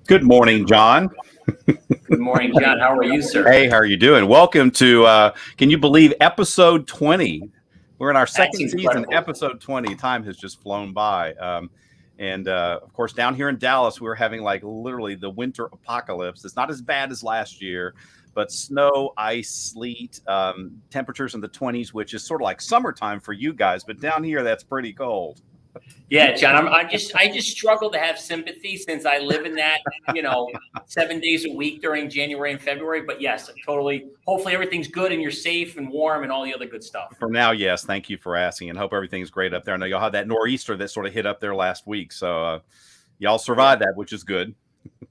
Good morning, John. Good morning, John. How are you, sir? Hey, how are you doing? Welcome to, can you believe, episode 20? We're in our second season, episode 20. Time has just flown by. Of course, down here in Dallas, we're having like literally the winter apocalypse. It's not as bad as last year, but snow, ice, sleet, temperatures in the 20s, which is sort of like summertime for you guys. But down here, that's pretty cold. Yeah, John, I just struggle to have sympathy since I live in that, 7 days a week during January and February. But yes, totally. Hopefully everything's good and you're safe and warm and all the other good stuff. For now, yes. Thank you for asking, and hope everything's great up there. I know y'all had that nor'easter that sort of hit up there last week, so y'all survived that, which is good.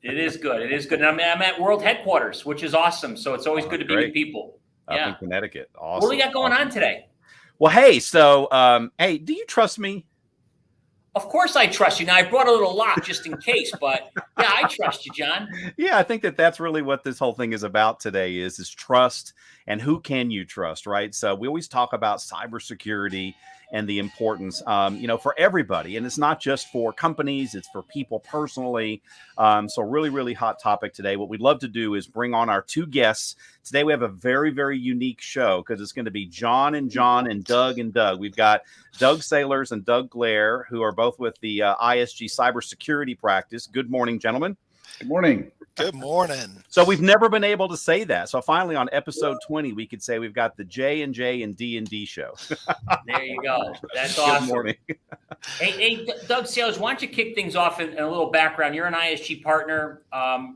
It is good. It is good. And I'm at World Headquarters, which is awesome. So it's always good to be with people. Up in Connecticut. Awesome. What do we got going on today? Well, hey, so hey, do you trust me? Of course I trust you. Now, I brought a little lock just in case, but yeah, I trust you, John. Yeah, I think that's really what this whole thing is about today is trust and who can you trust, right? So we always talk about cybersecurity and the importance, for everybody. And it's not just for companies, it's for people personally. So really, really hot topic today. What we'd love to do is bring on our two guests. Today we have a very, very unique show because it's going to be John and Doug and Doug. We've got Doug Saylors and Doug Glair, who are both with the ISG Cybersecurity practice. Good morning, gentlemen. Good morning. Good morning. So we've never been able to say that. So finally on episode 20, we could say we've got the J&J and D&D show. There you go. That's awesome. Good morning. Hey, Doug Saylors, why don't you kick things off in a little background? You're an ISG partner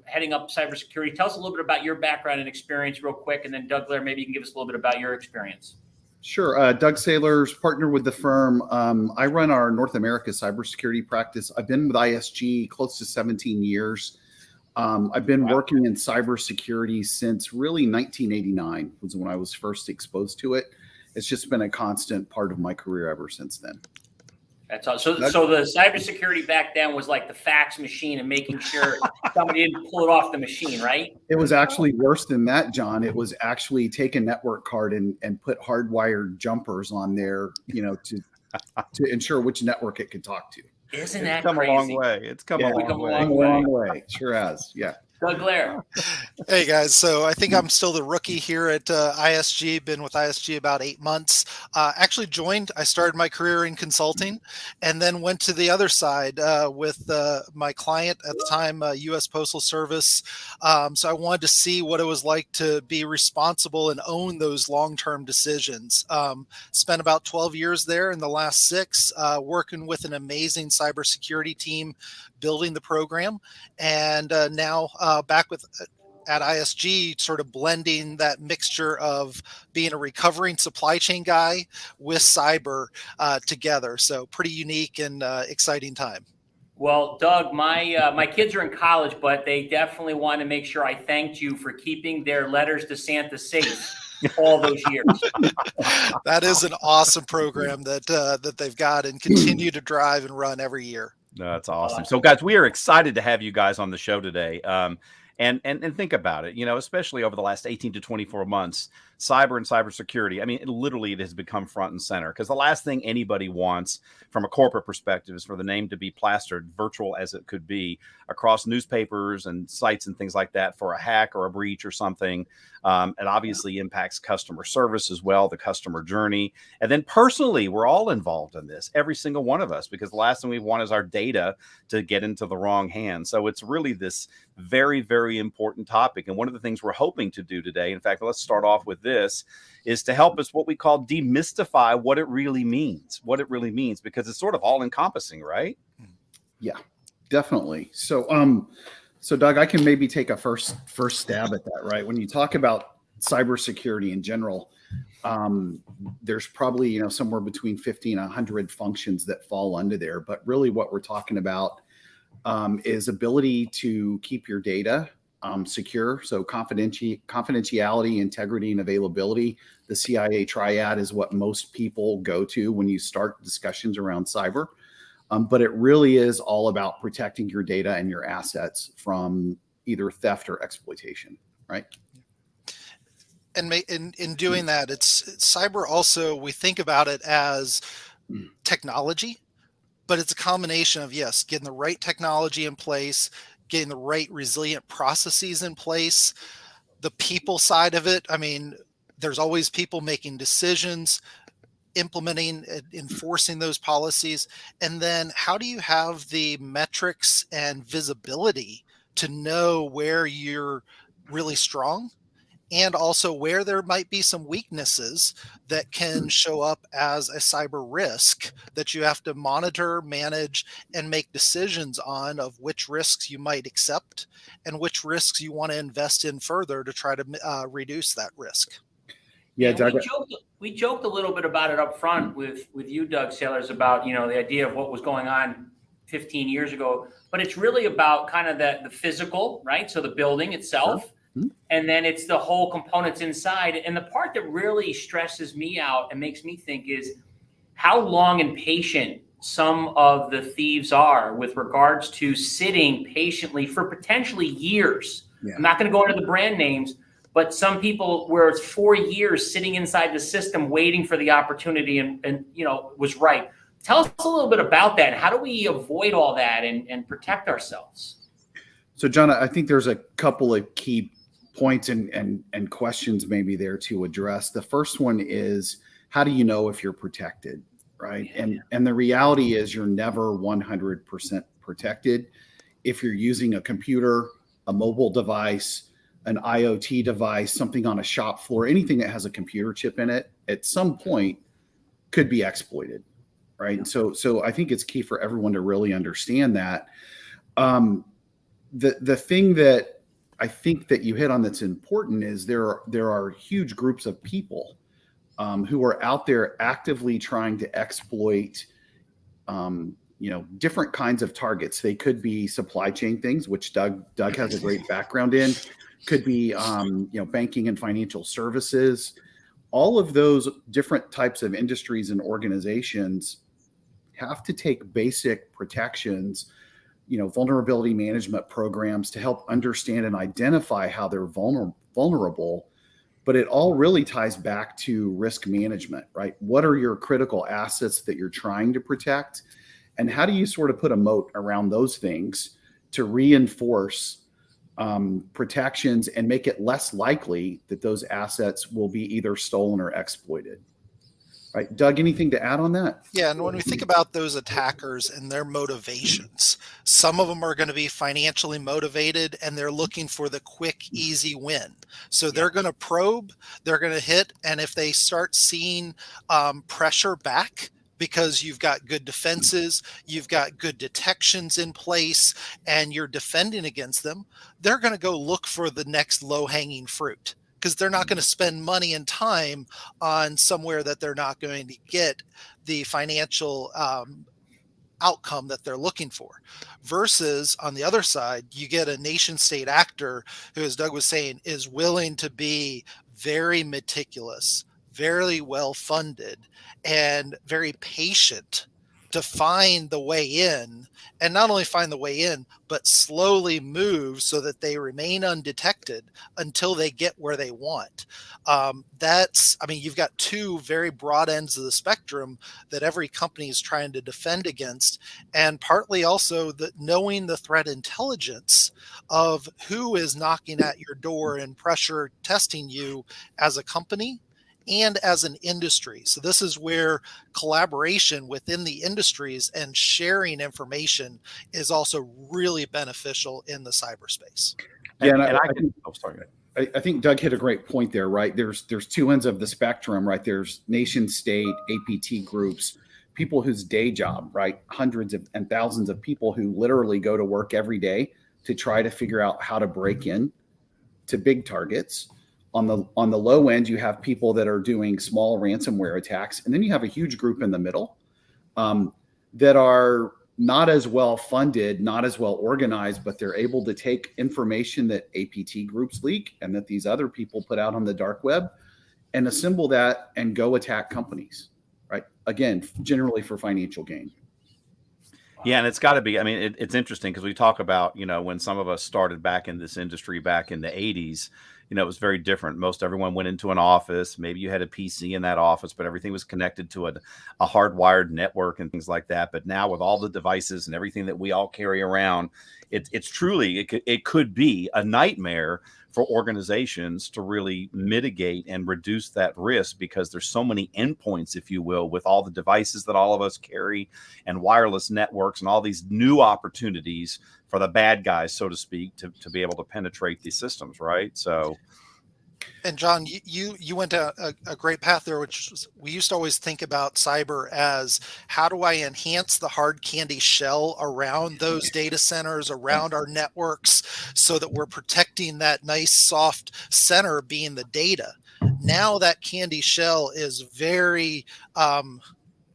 heading up cybersecurity. Tell us a little bit about your background and experience real quick. And then Doug Glair, maybe you can give us a little bit about your experience. Sure. Doug Saylors, partner with the firm. I run our North America cybersecurity practice. I've been with ISG close to 17 years. I've been working in cybersecurity since really 1989 was when I was first exposed to it. It's just been a constant part of my career ever since then. That's all. So the cybersecurity back then was like the fax machine and making sure somebody didn't pull it off the machine, right? It was actually worse than that, John. It was actually take a network card and put hardwired jumpers on there, to ensure which network it could talk to. Isn't that come crazy? A long way. It's come a long way. Sure has. Yeah. Doug Glair. Hey guys, so I think I'm still the rookie here at ISG. Been with ISG about 8 months. Actually I started my career in consulting, and then went to the other side with my client at the time, U.S. Postal Service. So I wanted to see what it was like to be responsible and own those long-term decisions. Spent about 12 years there. In the last 6, working with an amazing cybersecurity team, building the program, and now back at ISG, sort of blending that mixture of being a recovering supply chain guy with cyber together. So pretty unique and exciting time. Well, Doug, my kids are in college, but they definitely want to make sure I thanked you for keeping their letters to Santa safe all those years. That is an awesome program that they've got and continue to drive and run every year. That's awesome. So guys, we are excited to have you guys on the show today. And think about it, especially over the last 18 to 24 months, cyber and cybersecurity. I mean, it has become front and center because the last thing anybody wants from a corporate perspective is for the name to be plastered, virtual as it could be, across newspapers and sites and things like that for a hack or a breach or something. It obviously impacts customer service as well, the customer journey. And then personally, we're all involved in this, every single one of us, because the last thing we want is our data to get into the wrong hands. So it's really this very, very important topic. And one of the things we're hoping to do today, in fact, let's start off with this, is to help us what we call demystify what it really means, because it's sort of all encompassing, right? Yeah, definitely. So, Doug, I can maybe take a first stab at that, right? When you talk about cybersecurity in general, there's probably, somewhere between 50 and 100 functions that fall under there. But really what we're talking about is ability to keep your data secure. So confidentiality, integrity, and availability. The CIA Triad is what most people go to when you start discussions around cyber. But it really is all about protecting your data and your assets from either theft or exploitation, right? And in doing that, it's cyber also, we think about it as technology, but it's a combination of, yes, getting the right technology in place, getting the right resilient processes in place. The people side of it, I mean, there's always people making decisions, implementing and enforcing those policies. And then how do you have the metrics and visibility to know where you're really strong and also where there might be some weaknesses that can show up as a cyber risk that you have to monitor, manage, and make decisions on of which risks you might accept and which risks you want to invest in further to try to reduce that risk. Yeah, And Doug. we joked a little bit about it up front with you, Doug Saylors, about, you know, the idea of what was going on 15 years ago, but it's really about kind of the physical, right? So the building itself. Sure. And then it's the whole components inside. And the part that really stresses me out and makes me think is how long and patient some of the thieves are with regards to sitting patiently for potentially years. Yeah. I'm not going to go into the brand names, but some people where it's 4 years sitting inside the system waiting for the opportunity and you know, was right. Tell us a little bit about that. How do we avoid all that and protect ourselves? So, John, I think there's a couple of key points and questions maybe there to address. The first one is, how do you know if you're protected, right? Yeah. And the reality is you're never 100% protected. If you're using a computer, a mobile device, an IoT device, something on a shop floor, anything that has a computer chip in it, at some point could be exploited, right? Yeah. So I think it's key for everyone to really understand that. The thing that I think that you hit on that's important is there are huge groups of people who are out there actively trying to exploit, different kinds of targets. They could be supply chain things, which Doug has a great background in. Could be, banking and financial services. All of those different types of industries and organizations have to take basic protections, vulnerability management programs to help understand and identify how they're vulnerable. But it all really ties back to risk management, right? What are your critical assets that you're trying to protect? And how do you sort of put a moat around those things to reinforce protections and make it less likely that those assets will be either stolen or exploited? Right. Doug, anything to add on that? Yeah, and when we think about those attackers and their motivations, some of them are going to be financially motivated and they're looking for the quick, easy win. So they're going to probe, they're going to hit, and if they start seeing pressure back, because you've got good defenses, you've got good detections in place, and you're defending against them, they're going to go look for the next low-hanging fruit, because they're not going to spend money and time on somewhere that they're not going to get the financial outcome that they're looking for. Versus on the other side, you get a nation state actor who, as Doug was saying, is willing to be very meticulous, very well funded, and very patient to find the way in, and not only find the way in, but slowly move so that they remain undetected until they get where they want. You've got two very broad ends of the spectrum that every company is trying to defend against, and partly also knowing the threat intelligence of who is knocking at your door and pressure testing you as a company and as an industry. So this is where collaboration within the industries and sharing information is also really beneficial in the cyberspace. Yeah, I think Doug hit a great point there, right? There's two ends of the spectrum, right? There's nation state, APT groups, people whose day job, right? Hundreds and thousands of people who literally go to work every day to try to figure out how to break in to big targets. On the low end, you have people that are doing small ransomware attacks. And then you have a huge group in the middle that are not as well funded, not as well organized, but they're able to take information that APT groups leak and that these other people put out on the dark web and assemble that and go attack companies, right? Again, generally for financial gain. Yeah, and it's got to be, it's interesting because we talk about, when some of us started back in this industry back in the 80s, it was very different. Most everyone went into an office. Maybe you had a PC in that office, but everything was connected to a hardwired network and things like that. But now with all the devices and everything that we all carry around, it's truly, it could be a nightmare for organizations to really mitigate and reduce that risk, because there's so many endpoints, if you will, with all the devices that all of us carry and wireless networks and all these new opportunities for the bad guys, so to speak, to be able to penetrate these systems, right? So, and John, you went down a great path there, which was, we used to always think about cyber as, how do I enhance the hard candy shell around those data centers, around our networks, so that we're protecting that nice soft center being the data. Now that candy shell is very,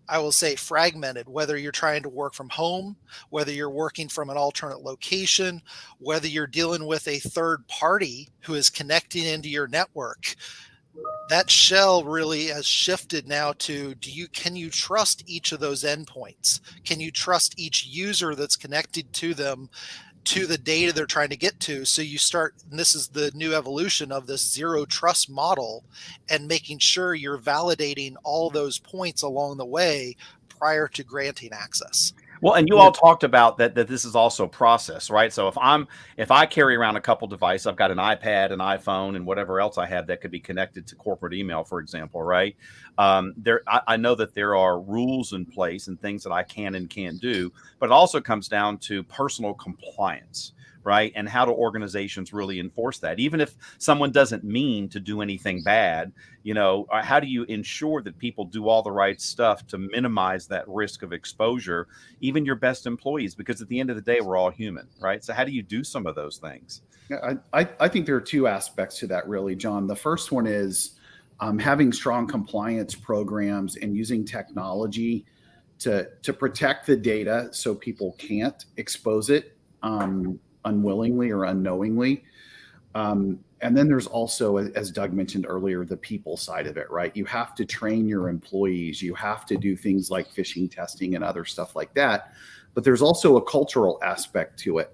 I will say, fragmented, whether you're trying to work from home, whether you're working from an alternate location, whether you're dealing with a third party who is connecting into your network. That shell really has shifted now to, can you trust each of those endpoints? Can you trust each user that's connected to them, to the data they're trying to get to? So you start, and this is the new evolution of this zero trust model, and making sure you're validating all those points along the way prior to granting access. Well, and you all talked about that this is also process, right? So if I carry around a couple devices, I've got an iPad, an iPhone, and whatever else I have that could be connected to corporate email, for example, right? I know that there are rules in place and things that I can and can't do, but it also comes down to personal compliance, right? And how do organizations really enforce that? Even if someone doesn't mean to do anything bad, how do you ensure that people do all the right stuff to minimize that risk of exposure, even your best employees? Because at the end of the day, we're all human, right? So how do you do some of those things? Yeah, I think there are two aspects to that, really, John. The first one is having strong compliance programs and using technology to protect the data so people can't expose it unwillingly or unknowingly. And then there's also, as Doug mentioned earlier, the people side of it, right? You have to train your employees. You have to do things like phishing testing and other stuff like that. But there's also a cultural aspect to it.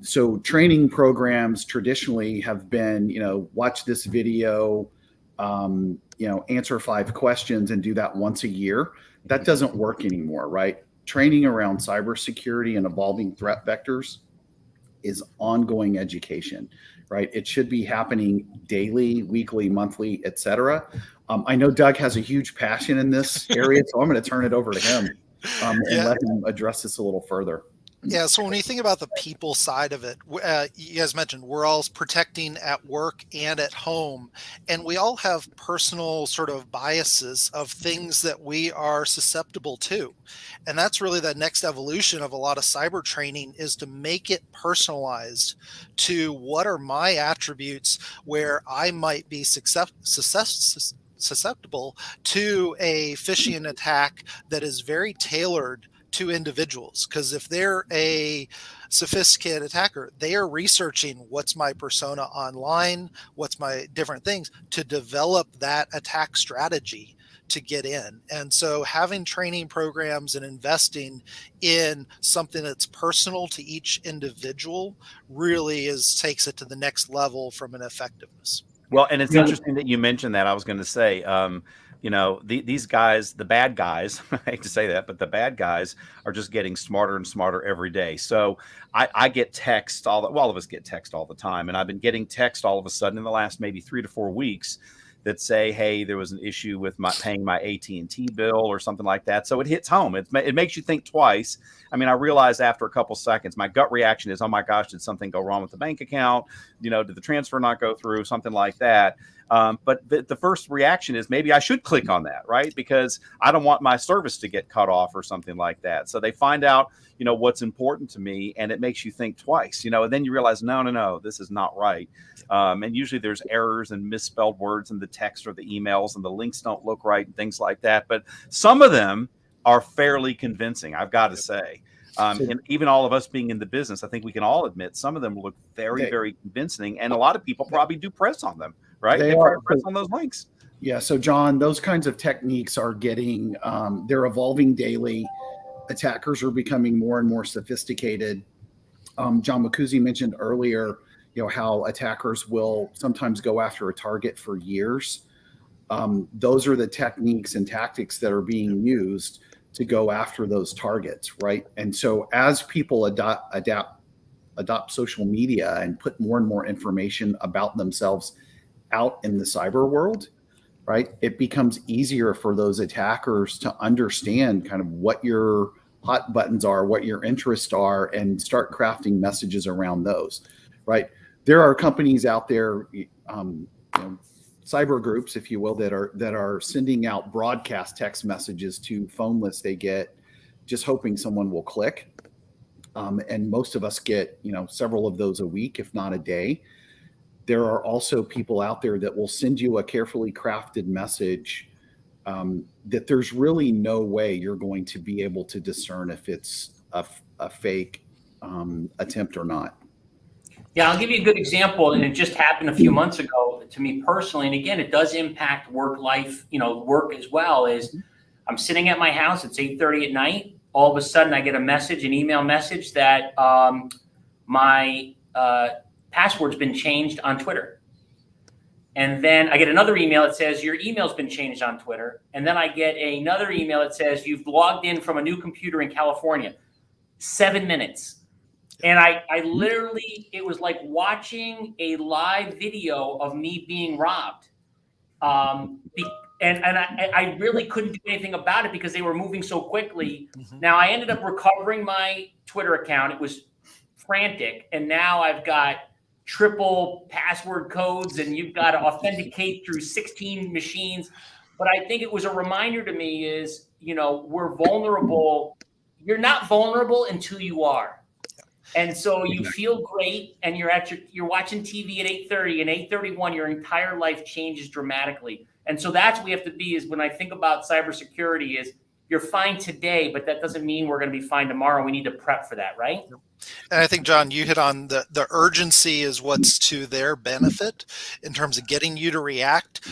So training programs traditionally have been, watch this video, answer 5 questions and do that once a year. That doesn't work anymore, right? Training around cybersecurity and evolving threat vectors is ongoing education, right? It should be happening daily, weekly, monthly, et cetera. I know Doug has a huge passion in this area, so I'm going to turn it over to him and let him address this a little further. Yeah, so when you think about the people side of it, you guys mentioned we're all protecting at work and at home, and we all have personal sort of biases of things that we are susceptible to. And that's really the next evolution of a lot of cyber training, is to make it personalized to what are my attributes where I might be susceptible to a phishing attack that is very tailored to individuals. Because if they're a sophisticated attacker, they are researching what's my persona online, what's my different things, to develop that attack strategy to get in. And so having training programs and investing in something that's personal to each individual really takes it to the next level from an effectiveness. Well, and it's interesting that you mentioned that. I was going to say, these guys, the bad guys, I hate to say that, but the bad guys are just getting smarter and smarter every day. So I get text all of us get text all the time. And I've been getting text all of a sudden in the last maybe 3 to 4 weeks that say, hey, there was an issue with paying my AT&T bill or something like that. So it hits home. It makes you think twice. I mean, I realized after a couple seconds, my gut reaction is, oh my gosh, did something go wrong with the bank account? Did the transfer not go through? Something like that. But the first reaction is, maybe I should click on that, right? Because I don't want my service to get cut off or something like that. So they find out, what's important to me, and it makes you think twice, and then you realize, no, this is not right. And usually there's errors and misspelled words in the text or the emails, and the links don't look right and things like that. But some of them are fairly convincing, I've got to say. And even all of us being in the business, I think we can all admit some of them look very, very convincing. And a lot of people probably do press on them, right? They probably press on those links. Yeah. So, John, those kinds of techniques are getting, they're evolving daily. Attackers are becoming more and more sophisticated. John Macuzzi mentioned earlier, how attackers will sometimes go after a target for years. Those are the techniques and tactics that are being used to go after those targets, right? And so as people adopt social media and put more and more information about themselves out in the cyber world, right, it becomes easier for those attackers to understand kind of what your hot buttons are, what your interests are, and start crafting messages around those, right? There are companies out there, cyber groups, if you will, that are sending out broadcast text messages to phone lists they get, just hoping someone will click. And most of us get, several of those a week, if not a day. There are also people out there that will send you a carefully crafted message that there's really no way you're going to be able to discern if it's a fake attempt or not. Yeah, I'll give you a good example, and it just happened a few months ago to me personally. And again, it does impact work life, work as well. Is I'm sitting at my house, it's 8:30 at night. All of a sudden, I get an email message that my password's been changed on Twitter. And then I get another email that says your email's been changed on Twitter. And then I get another email that says you've logged in from a new computer in California. 7 minutes. And I literally, it was like watching a live video of me being robbed. And I really couldn't do anything about it because they were moving so quickly. Mm-hmm. Now I ended up recovering my Twitter account. It was frantic. And now I've got triple password codes and you've got to authenticate through 16 machines. But I think it was a reminder to me is, we're vulnerable. You're not vulnerable until you are. And so you feel great and you're watching TV at 8:30 and 8:31, your entire life changes dramatically. And so that's what we have to be is when I think about cybersecurity is you're fine today, but that doesn't mean we're going to be fine tomorrow. We need to prep for that, right? And I think, John, you hit on the urgency is what's to their benefit in terms of getting you to react.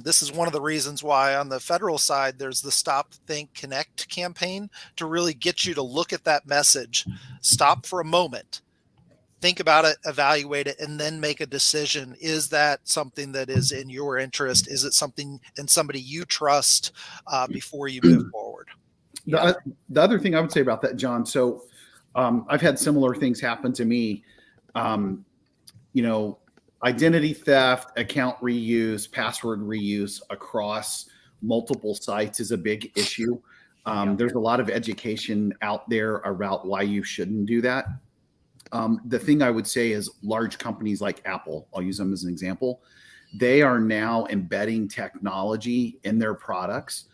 This is one of the reasons why on the federal side, there's the Stop, Think, Connect campaign to really get you to look at that message, stop for a moment, think about it, evaluate it, and then make a decision. Is that something that is in your interest? Is it something in somebody you trust before you move forward? The other thing I would say about that, John, so I've had similar things happen to me. Identity theft, account reuse, password reuse across multiple sites is a big issue. There's a lot of education out there about why you shouldn't do that. The thing I would say is large companies like Apple, I'll use them as an example, they are now embedding technology in their products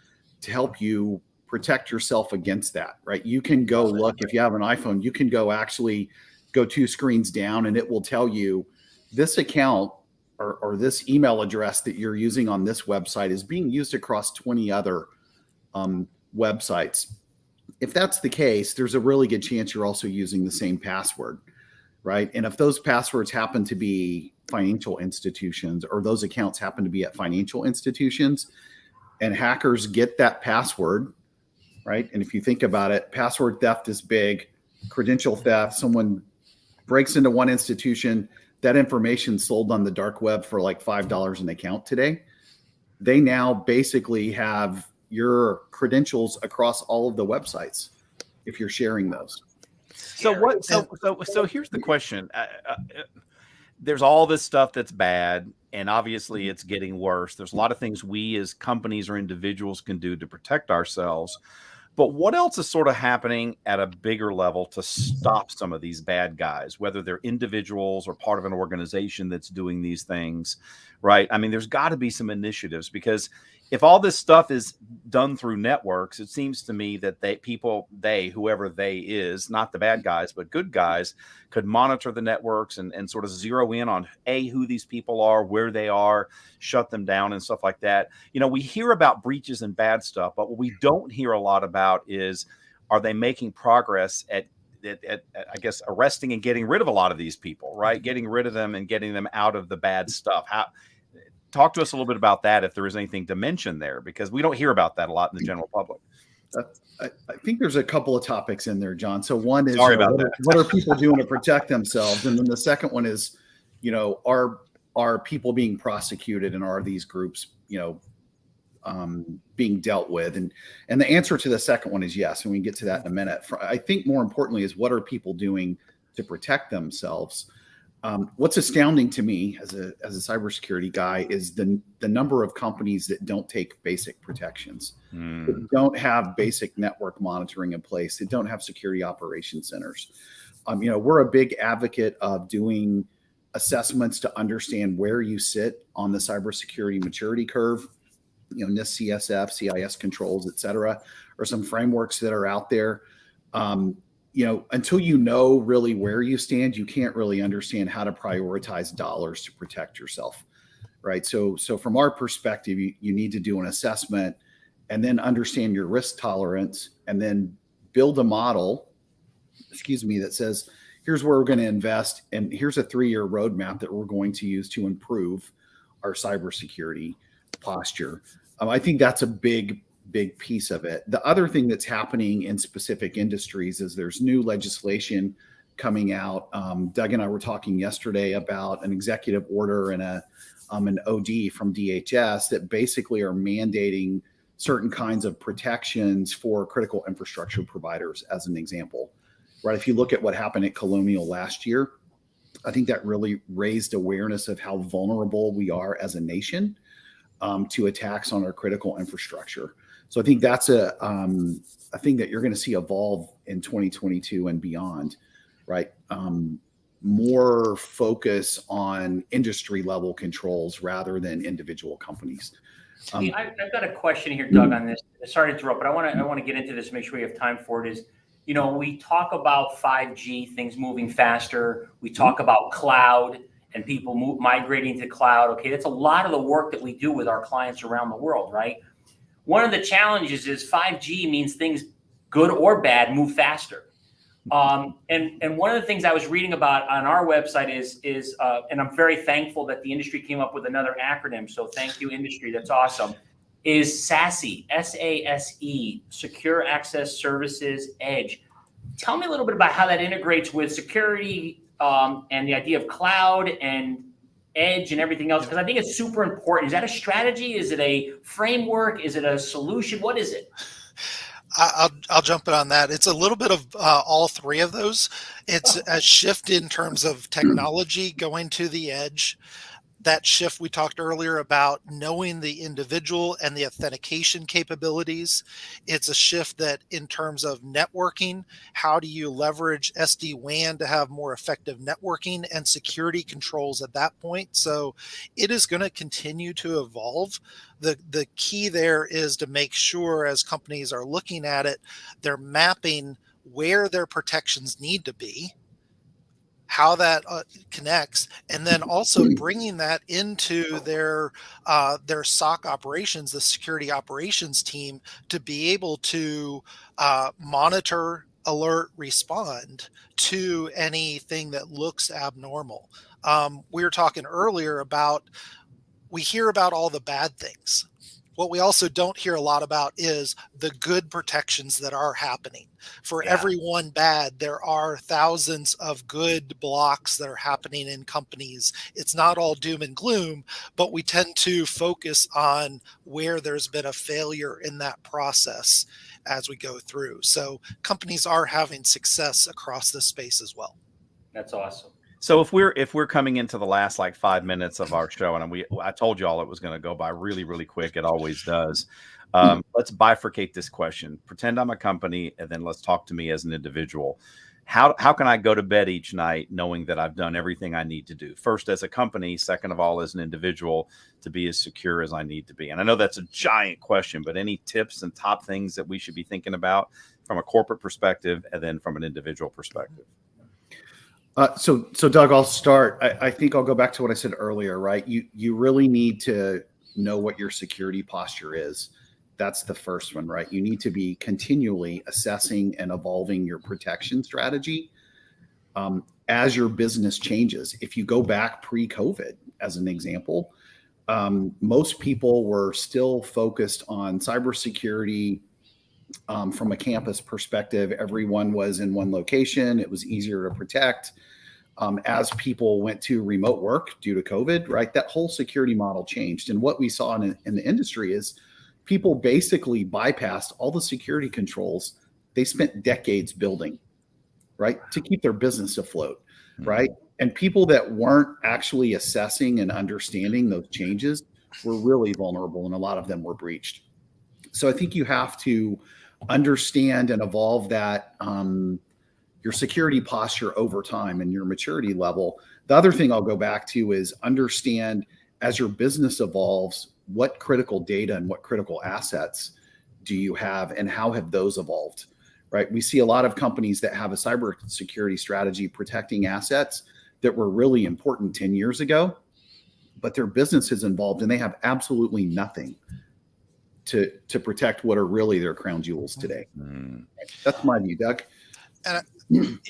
to help you protect yourself against that, right? You can go look, if you have an iPhone, you can actually go 2 screens down and it will tell you this account or this email address that you're using on this website is being used across 20 other websites. If that's the case, there's a really good chance you're also using the same password, right? And if those passwords happen to be financial institutions or those accounts happen to be at financial institutions and hackers get that password, right? And if you think about it, password theft is big, credential theft, someone breaks into one institution, that information sold on the dark web for like $5 an account today. They now basically have your credentials across all of the websites if you're sharing those. So here's the question. There's all this stuff that's bad, and obviously it's getting worse. There's a lot of things we as companies or individuals can do to protect ourselves. But what else is sort of happening at a bigger level to stop some of these bad guys, whether they're individuals or part of an organization that's doing these things, right? I mean, there's got to be some initiatives because if all this stuff is done through networks, it seems to me that whoever they is, not the bad guys, but good guys, could monitor the networks and sort of zero in on who these people are, where they are, shut them down and stuff like that. We hear about breaches and bad stuff, but what we don't hear a lot about is, are they making progress at I guess arresting and getting rid of a lot of these people, right? Getting rid of them and getting them out of the bad stuff. Talk to us a little bit about that, if there is anything to mention there, because we don't hear about that a lot in the general public. I think there's a couple of topics in there, John. So one is what are people doing to protect themselves? And then the second one is are people being prosecuted, and are these groups, being dealt with? And the answer to the second one is yes, and we can get to that in a minute. I think more importantly is, what are people doing to protect themselves? What's astounding to me as a cybersecurity guy is the number of companies that don't take basic protections, that don't have basic network monitoring in place, that don't have security operations centers. We're a big advocate of doing assessments to understand where you sit on the cybersecurity maturity curve. NIST, CSF, CIS controls, et cetera, or some frameworks that are out there. Until you know really where you stand, you can't really understand how to prioritize dollars to protect yourself, right? So from our perspective, you need to do an assessment and then understand your risk tolerance, and then build a model, that says, here's where we're going to invest, and here's a 3-year roadmap that we're going to use to improve our cybersecurity posture. I think that's a big piece of it. The other thing that's happening in specific industries is there's new legislation coming out. Doug and I were talking yesterday about an executive order and an OD from DHS that basically are mandating certain kinds of protections for critical infrastructure providers, as an example. Right? If you look at what happened at Colonial last year, I think that really raised awareness of how vulnerable we are as a nation to attacks on our critical infrastructure. So I think that's a thing that you're going to see evolve in 2022 and beyond, right? More focus on industry level controls rather than individual companies. I've got a question here, Doug, on this. Sorry to interrupt, but I want to get into this, make sure we have time for it. We talk about 5G, things moving faster. We talk about cloud and people migrating to cloud. Okay, that's a lot of the work that we do with our clients around the world, right? One of the challenges is 5G means things, good or bad, move faster. And one of the things I was reading about on our website is and I'm very thankful that the industry came up with another acronym. So thank you, industry. That's awesome. Is SASE, SASE, Secure Access Services Edge. Tell me a little bit about how that integrates with security and the idea of cloud and edge and everything else, because I think it's super important. Is that a strategy? Is it a framework? Is it a solution? What is it? I'll jump in on that. It's a little bit of all three of those. It's a shift in terms of technology going to the edge. That shift we talked earlier about knowing the individual and the authentication capabilities. It's a shift that in terms of networking, how do you leverage SD-WAN to have more effective networking and security controls at that point? So it is going to continue to evolve. The key there is to make sure, as companies are looking at it, they're mapping where their protections need to be, how that connects, and then also bringing that into their SOC operations, the security operations team, to be able to monitor, alert, respond to anything that looks abnormal. We were talking earlier about, we hear about all the bad things. What we also don't hear a lot about is the good protections that are happening. For every one bad, there are thousands of good blocks that are happening in companies. It's not all doom and gloom, but we tend to focus on where there's been a failure in that process as we go through. So companies are having success across this space as well. That's awesome. So if we're coming into the last 5 minutes of our show, and I told you all it was going to go by really, really quick. It always does. Let's bifurcate this question. Pretend I'm a company, and then let's talk to me as an individual. How can I go to bed each night knowing that I've done everything I need to do? First, as a company. Second of all, as an individual, to be as secure as I need to be. And I know that's a giant question, but any tips and top things that we should be thinking about from a corporate perspective and then from an individual perspective? So Doug, I'll start. I think I'll go back to what I said earlier, right? You really need to know what your security posture is. That's the first one, right? You need to be continually assessing and evolving your protection strategy as your business changes. If you go back pre-COVID, as an example, most people were still focused on cybersecurity. From a campus perspective, everyone was in one location. It was easier to protect. as people went to remote work due to COVID, right? That whole security model changed. And what we saw in the industry is people basically bypassed all the security controls they spent decades building, right? To keep their business afloat, right? And people that weren't actually assessing and understanding those changes were really vulnerable, and a lot of them were breached. So I think you have to understand and evolve that your security posture over time and your maturity level. The other thing I'll go back to is understand, as your business evolves, what critical data and what critical assets do you have, and how have those evolved, right? We see a lot of companies that have a cybersecurity strategy protecting assets that were really important 10 years ago, but their business is involved and they have absolutely nothing to protect what are really their crown jewels today. That's my view, Doug. And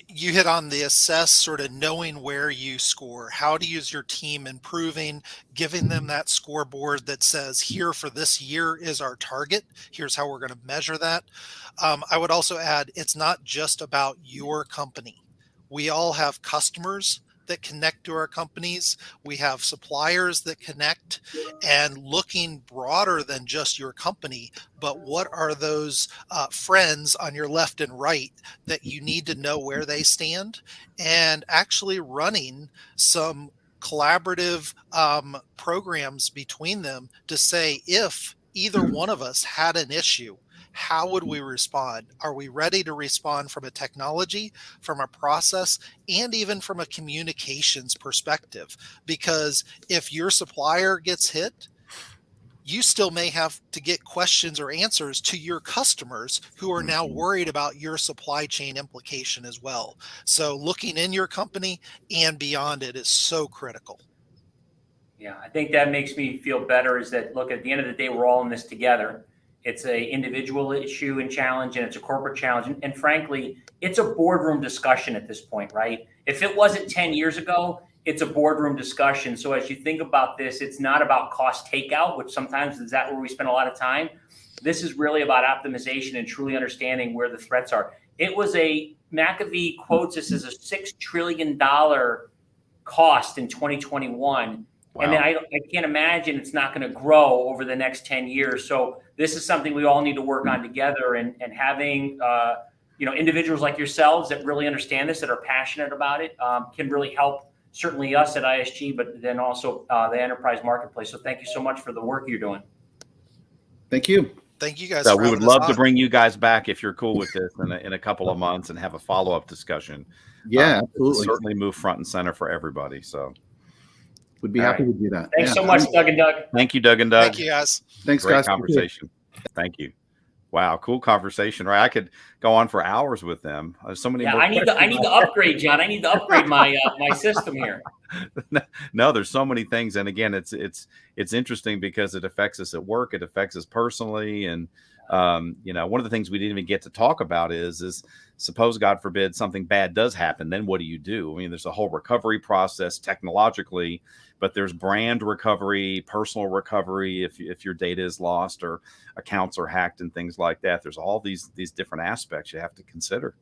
you hit on the assess, sort of knowing where you score. How do you use your team improving, giving them that scoreboard that says, here for this year is our target. Here's how we're going to measure that. I would also add, it's not just about your company. We all have customers that connect to our companies. We have suppliers that connect, and looking broader than just your company, but what are those friends on your left and right that you need to know where they stand, and actually running some collaborative programs between them to say, if either one of us had an issue, how would we respond? Are we ready to respond from a technology, from a process, and even from a communications perspective? Because if your supplier gets hit, you still may have to get questions or answers to your customers who are now worried about your supply chain implication as well. So looking in your company and beyond it is so critical. Yeah, I think that makes me feel better, is that, look, at the end of the day, we're all in this together. It's an individual issue and challenge, and it's a corporate challenge. And frankly, it's a boardroom discussion at this point, right? If it wasn't 10 years ago, it's a boardroom discussion. So as you think about this, it's not about cost takeout, which sometimes is that where we spend a lot of time. This is really about optimization and truly understanding where the threats are. It was McAfee quotes this as a $6 trillion cost in 2021. Wow. And then I can't imagine it's not going to grow over the next 10 years. So this is something we all need to work on together, and having individuals like yourselves that really understand this, that are passionate about it, can really help, certainly us at ISG, but then also the enterprise marketplace. So thank you so much for the work you're doing. Thank you. Thank you guys. So we would love to bring you guys back, if you're cool with this, in a couple of months, and have a follow-up discussion. Yeah, absolutely. Certainly move front and center for everybody. So would be happy to do that. Thanks so much, Doug and Doug. Thank you, Doug and Doug. Thank you, guys. Thanks, Great guys. conversation. Thank you. Wow, cool conversation, right? I could go on for hours with them. There's so many. Yeah, more I need to upgrade, John. I need to upgrade my my system here. No, there's so many things, and again, it's interesting because it affects us at work, it affects us personally, and one of the things we didn't even get to talk about is suppose, God forbid, something bad does happen, then what do you do? I mean, there's a whole recovery process technologically, but there's brand recovery, personal recovery if your data is lost or accounts are hacked and things like that. There's all these different aspects you have to consider.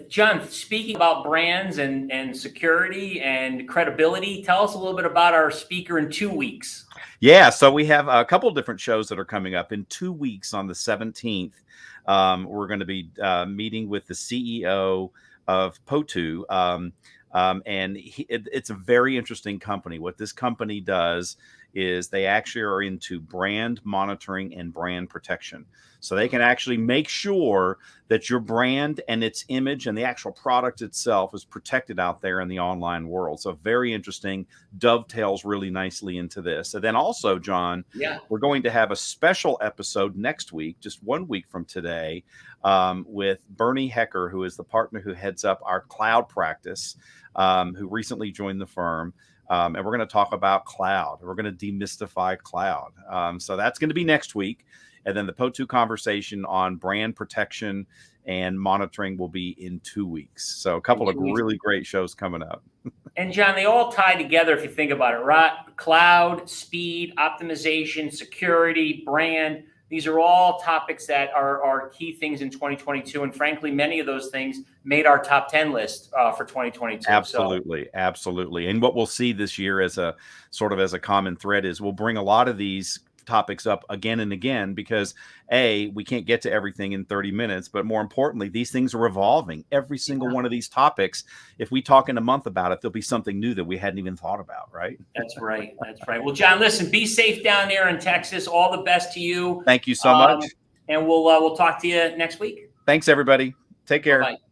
John, speaking about brands and security and credibility, tell us a little bit about our speaker in 2 weeks. Yeah, so we have a couple of different shows that are coming up in 2 weeks. On the 17th, we're going to be meeting with the CEO of POTU, and it's a very interesting company. What this company does is they actually are into brand monitoring and brand protection. So they can actually make sure that your brand and its image and the actual product itself is protected out there in the online world. So very interesting, dovetails really nicely into this. And then also, John, we're going to have a special episode next week, just 1 week from today, with Bernie Hecker, who is the partner who heads up our cloud practice, who recently joined the firm. And we're going to talk about cloud. We're going to demystify cloud. So that's going to be next week. And then the POTU conversation on brand protection and monitoring will be in 2 weeks. So a couple of really great shows coming up. And John, they all tie together if you think about it, right? Cloud, speed, optimization, security, brand. These are all topics that are key things in 2022. And frankly, many of those things made our top 10 list for 2022. Absolutely. So. Absolutely. And what we'll see this year as a sort of as a common thread is we'll bring a lot of these topics up again and again, because we can't get to everything in 30 minutes, but more importantly, these things are evolving. Every single one of these topics, if we talk in a month about it, there'll be something new that we hadn't even thought about, right? That's right. That's right. Well, John, listen, be safe down there in Texas. All the best to you. Thank you so much. And we'll talk to you next week. Thanks, everybody. Take care. Bye-bye.